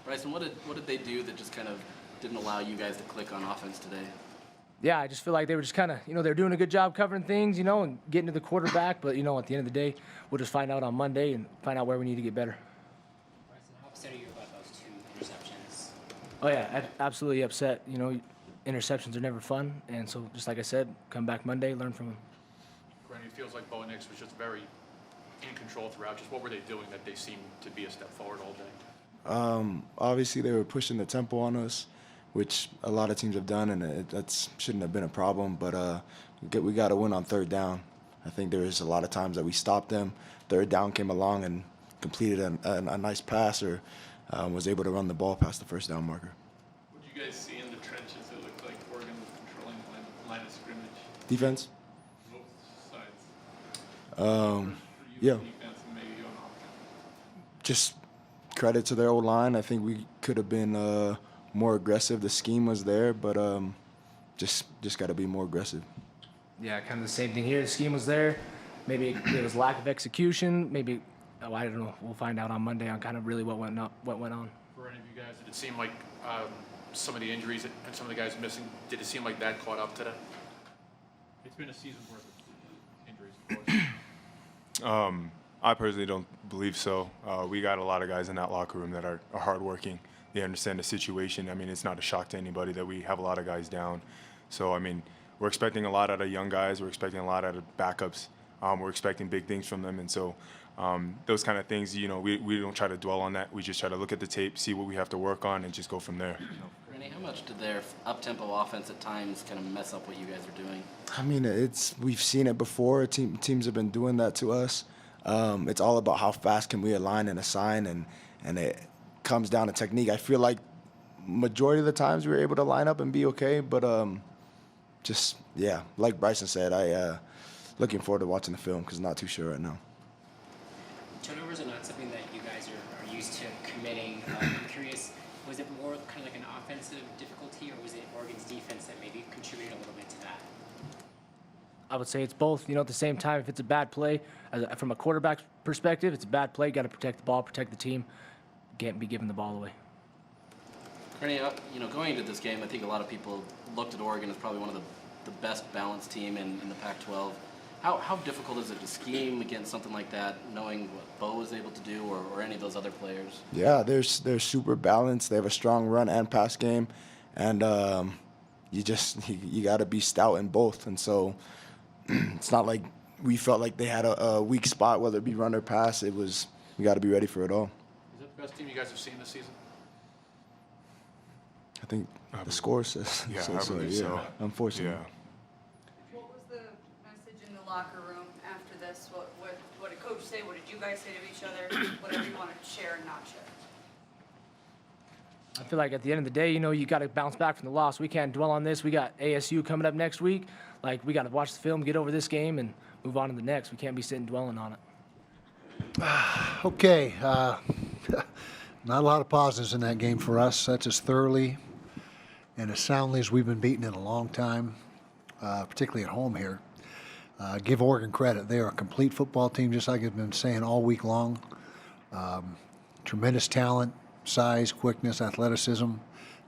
Bryson, what did they do that just kind of didn't allow you guys to click on offense today? Yeah, I just feel like they were just kind of, they're doing a good job covering things, and getting to the quarterback. But, at the end of the day, we'll just find out on Monday and find out where we need to get better. Bryson, how upset are you about those 2 interceptions? Oh, yeah, absolutely upset. Interceptions are never fun. And so, just like I said, come back Monday, learn from them. Granny, it feels like Bo Nix was just very in control throughout. Just what were they doing that they seemed to be a step forward all day? Obviously, they were pushing the tempo on us, which a lot of teams have done, and that shouldn't have been a problem. But we got to win on third down. I think there was a lot of times that we stopped them. Third down came along and completed a nice pass or was able to run the ball past the first down marker. What did you guys see in the trenches? It looked like Oregon was controlling the line of scrimmage. Defense? Both sides. Yeah. Defense and maybe on offense. Just credit to their old line. I think we could have been more aggressive. The scheme was there, but just got to be more aggressive. Yeah, kind of the same thing here. The scheme was there. Maybe it was lack of execution. Maybe, I don't know. We'll find out on Monday on kind of really what went on. For any of you guys, did it seem like some of the injuries and some of the guys missing, did it seem like that caught up today? It's been a season worth of injuries, of course. I personally don't believe so. We got a lot of guys in that locker room that are hardworking. They understand the situation. I mean, it's not a shock to anybody that we have a lot of guys down. So, I mean, we're expecting a lot out of young guys. We're expecting a lot out of backups. We're expecting big things from them. And so those kind of things, we don't try to dwell on that. We just try to look at the tape, see what we have to work on, and just go from there. Rennie, how much did their up-tempo offense at times kind of mess up what you guys are doing? I mean, we've seen it before. Teams have been doing that to us. It's all about how fast can we align and assign, and it comes down to technique. I feel like majority of the times we were able to line up and be okay, but like Bryson said, I looking forward to watching the film because I'm not too sure right now. Turnovers are not something that you guys are used to committing. I'm curious, was it more kind of like an offensive difficulty, or was it Oregon's defense that maybe contributed a little bit to that? I would say it's both. At the same time, if it's a bad play, from a quarterback perspective, it's a bad play. Got to protect the ball, protect the team. Can't be giving the ball away. Rennie, going into this game, I think a lot of people looked at Oregon as probably one of the best balanced team in the Pac-12. How difficult is it to scheme against something like that, knowing what Bo was able to do or any of those other players? Yeah, they're super balanced. They have a strong run and pass game, and you got to be stout in both. And so it's not like we felt like they had a weak spot, whether it be run or pass. We got to be ready for it all. Is that the best team you guys have seen this season? I think the score says Yeah, so. I believe so. Unfortunately. Yeah. What was the message in the locker room after this? What did Coach say? What did you guys say to each other? Whatever you want to share and not share. I feel like at the end of the day, you got to bounce back from the loss. We can't dwell on this. We got ASU coming up next week. Like, we got to watch the film, get over this game, and move on to the next. We can't be sitting dwelling on it. Okay. Not a lot of positives in that game for us. That's as thoroughly and as soundly as we've been beaten in a long time, particularly at home here. Give Oregon credit. They are a complete football team, just like I've been saying all week long. Tremendous talent, size, quickness, athleticism,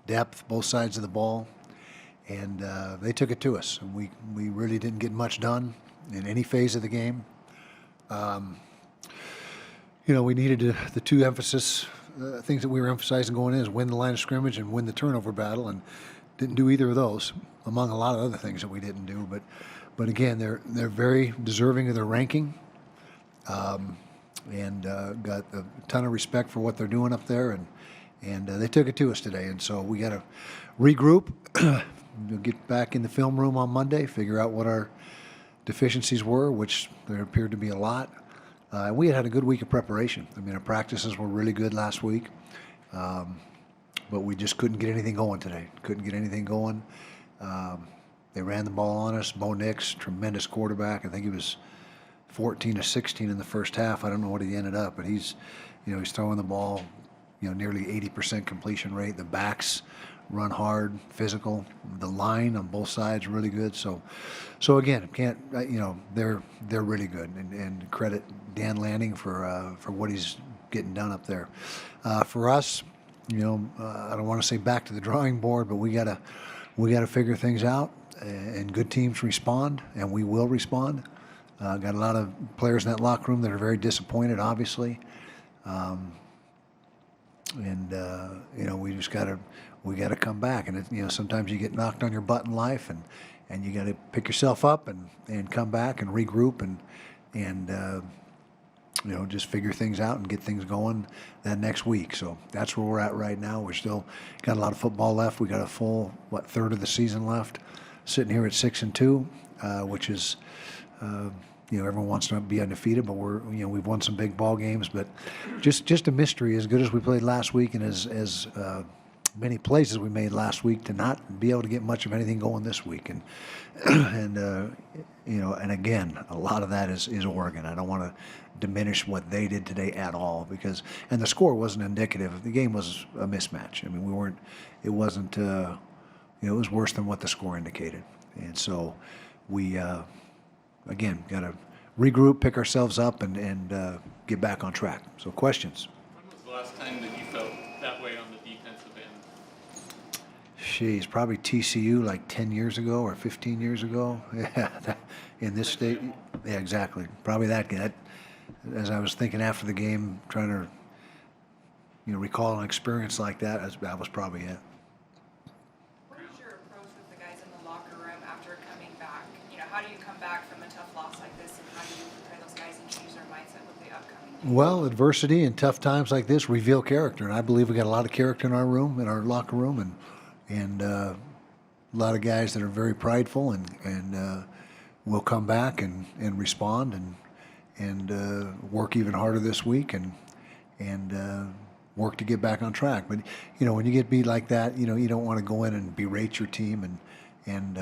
depth, both sides of the ball. And they took it to us. And we really didn't get much done in any phase of the game. We needed the two things that we were emphasizing going in is win the line of scrimmage and win the turnover battle, and didn't do either of those, among a lot of other things that we didn't do. But again, they're very deserving of their ranking, and got a ton of respect for what they're doing up there, and they took it to us today. And so we got to regroup, get back in the film room on Monday, figure out what our deficiencies were, which there appeared to be a lot. We had a good week of preparation. I mean, our practices were really good last week, but we just couldn't get anything going today. Couldn't get anything going. They ran the ball on us. Bo Nix, tremendous quarterback. I think he was 14 to 16 in the first half. I don't know what he ended up, but he's throwing the ball, nearly 80% completion rate. The backs run hard, physical. The line on both sides really good. So again, they're really good, and credit Dan Lanning for what he's getting done up there. For us, I don't want to say back to the drawing board, but we gotta figure things out. And good teams respond, and we will respond. Got a lot of players in that locker room that are very disappointed, obviously. We just gotta come back. And sometimes you get knocked on your butt in life, and you gotta pick yourself up and come back and regroup and just figure things out and get things going that next week. So that's where we're at right now. We're still got a lot of football left. We got a full third of the season left. Sitting here at 6-2, which is. Everyone wants to be undefeated, but we've won some big ball games, but just a mystery. As good as we played last week, and as many plays as we made last week, to not be able to get much of anything going this week, and and again, a lot of that is Oregon. I don't want to diminish what they did today at all, and the score wasn't indicative. The game was a mismatch. I mean, it wasn't. It was worse than what the score indicated, and so we. Again, got to regroup, pick ourselves up, and get back on track. So questions? When was the last time that you felt that way on the defensive end? Jeez, probably TCU like 10 years ago or 15 years ago. Yeah, in this state. Yeah, exactly. Probably that. As I was thinking after the game, trying to recall an experience like that, that was probably it. What is your approach with the guys in the locker room after coming back? How do you come back from a tough loss like this, and how do you prepare those guys and change their mindset with the upcoming game? Well, adversity and tough times like this reveal character, and I believe we got a lot of character in our room, in our locker room, and a lot of guys that are very prideful and will come back and respond and work even harder this week and work to get back on track. But when you get beat like that, you don't want to go in and berate your team and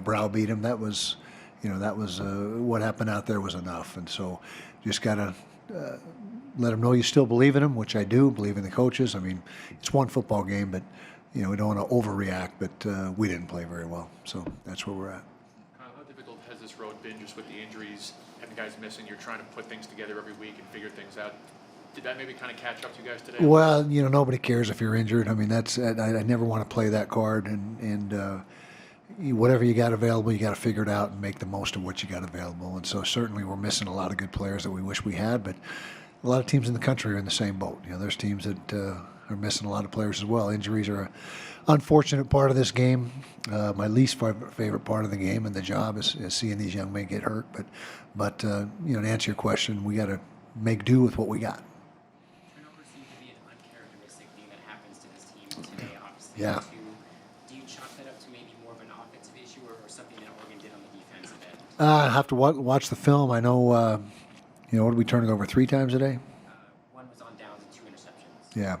browbeat them. That was what happened out there was enough. And so just got to let them know you still believe in them, which I do, believe in the coaches. I mean, it's one football game, but, we don't want to overreact, but we didn't play very well. So that's where we're at. Kyle, how difficult has this road been just with the injuries and the guys missing? You're trying to put things together every week and figure things out. Did that maybe kind of catch up to you guys today? Well, nobody cares if you're injured. I mean, I never want to play that card, and whatever you got available, you got to figure it out and make the most of what you got available. And so certainly we're missing a lot of good players that we wish we had, but a lot of teams in the country are in the same boat. There's teams that are missing a lot of players as well. Injuries are an unfortunate part of this game. My least favorite part of the game and the job is seeing these young men get hurt. But to answer your question, we got to make do with what we got. Turnovers seem to be an uncharacteristic thing that happens to this team today, obviously. Yeah. Do you chalk that up to maybe more of an offensive issue or something that Oregon did on the defensive end? I have to watch the film. I know, what did we turn it over 3 times a day? One was on downs and 2 interceptions. Yeah.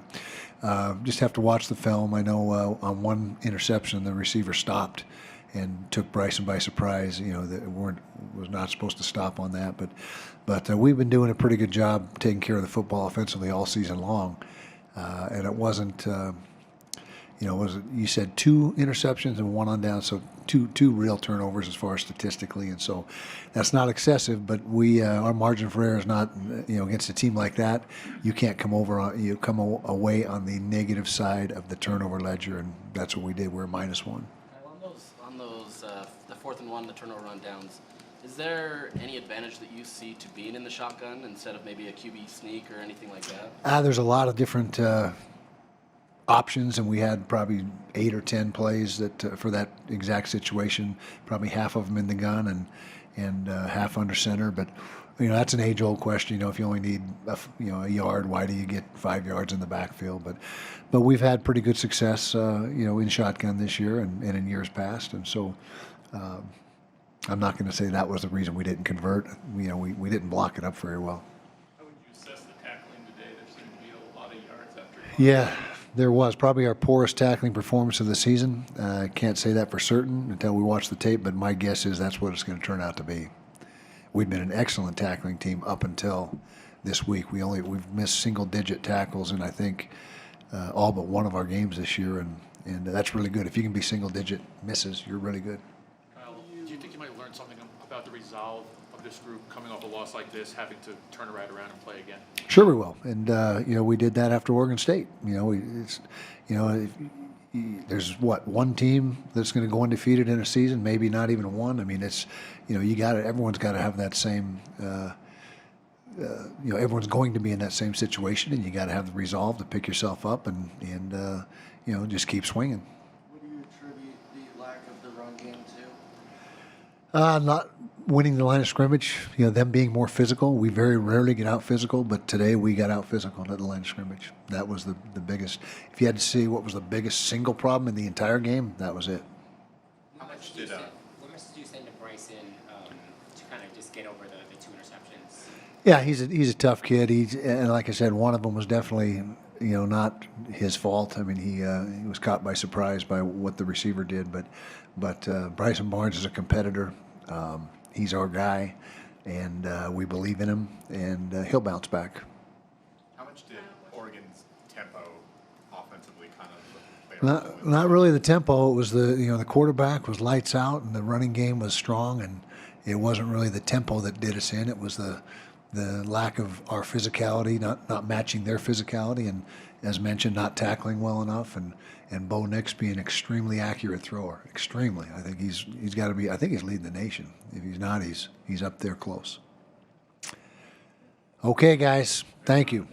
Just have to watch the film. I know on one interception the receiver stopped and took Bryson by surprise. That was not supposed to stop on that, but we've been doing a pretty good job taking care of the football offensively all season long, and it wasn't. You said 2 interceptions and 1 on down, so two real turnovers as far as statistically, and so that's not excessive. But our margin for error is not, against a team like that, you can't come away on the negative side of the turnover ledger, and that's what we did. We're -1. On those, the 4th and 1, the turnover on downs, is there any advantage that you see to being in the shotgun instead of maybe a QB sneak or anything like that? There's a lot of different options, and we had probably 8 or 10 plays that for that exact situation. Probably half of them in the gun and half under center. But that's an age-old question. If you only need a yard, why do you get 5 yards in the backfield? But we've had pretty good success in shotgun this year and in years past, and so. I'm not going to say that was the reason we didn't convert. We didn't block it up very well. How would you assess the tackling today? There seemed to be a lot of yards after. Yeah, there was probably our poorest tackling performance of the season. I can't say that for certain until we watch the tape, but my guess is that's what it's going to turn out to be. We've been an excellent tackling team up until this week. We've missed single-digit tackles in I think all but one of our games this year, and that's really good. If you can be single-digit misses, you're really good. Kyle, do you think you might learn something about the resolve of this group coming off a loss like this, having to turn it right around and play again? Sure. Sure, we will. And we did that after Oregon State. There's one team that's going to go undefeated in a season, maybe not even one. I mean, it's everyone's got to have that same. Everyone's going to be in that same situation, and you got to have the resolve to pick yourself up and just keep swinging. What do you attribute the lack of the run game to? Not winning the line of scrimmage. Them being more physical. We very rarely get out physical, but today we got out physical at the line of scrimmage. That was the biggest. If you had to see what was the biggest single problem in the entire game, that was it. What message do you send to Bryson to kind of just get over the 2 interceptions? Yeah, he's a tough kid. And like I said, one of them was definitely not his fault. I mean, he was caught by surprise by what the receiver did. But Bryson Barnes is a competitor. He's our guy, and we believe in him, and he'll bounce back. How much did Oregon's tempo offensively kind of play? Not really the tempo. It was the quarterback was lights out, and the running game was strong, and it wasn't really the tempo that did us in. It was the lack of our physicality, not matching their physicality, and as mentioned, not tackling well enough, and Bo Nix being an extremely accurate thrower. Extremely. I think he's got to be. I think he's leading the nation. If he's not, he's up there close. Okay, guys. Thank you.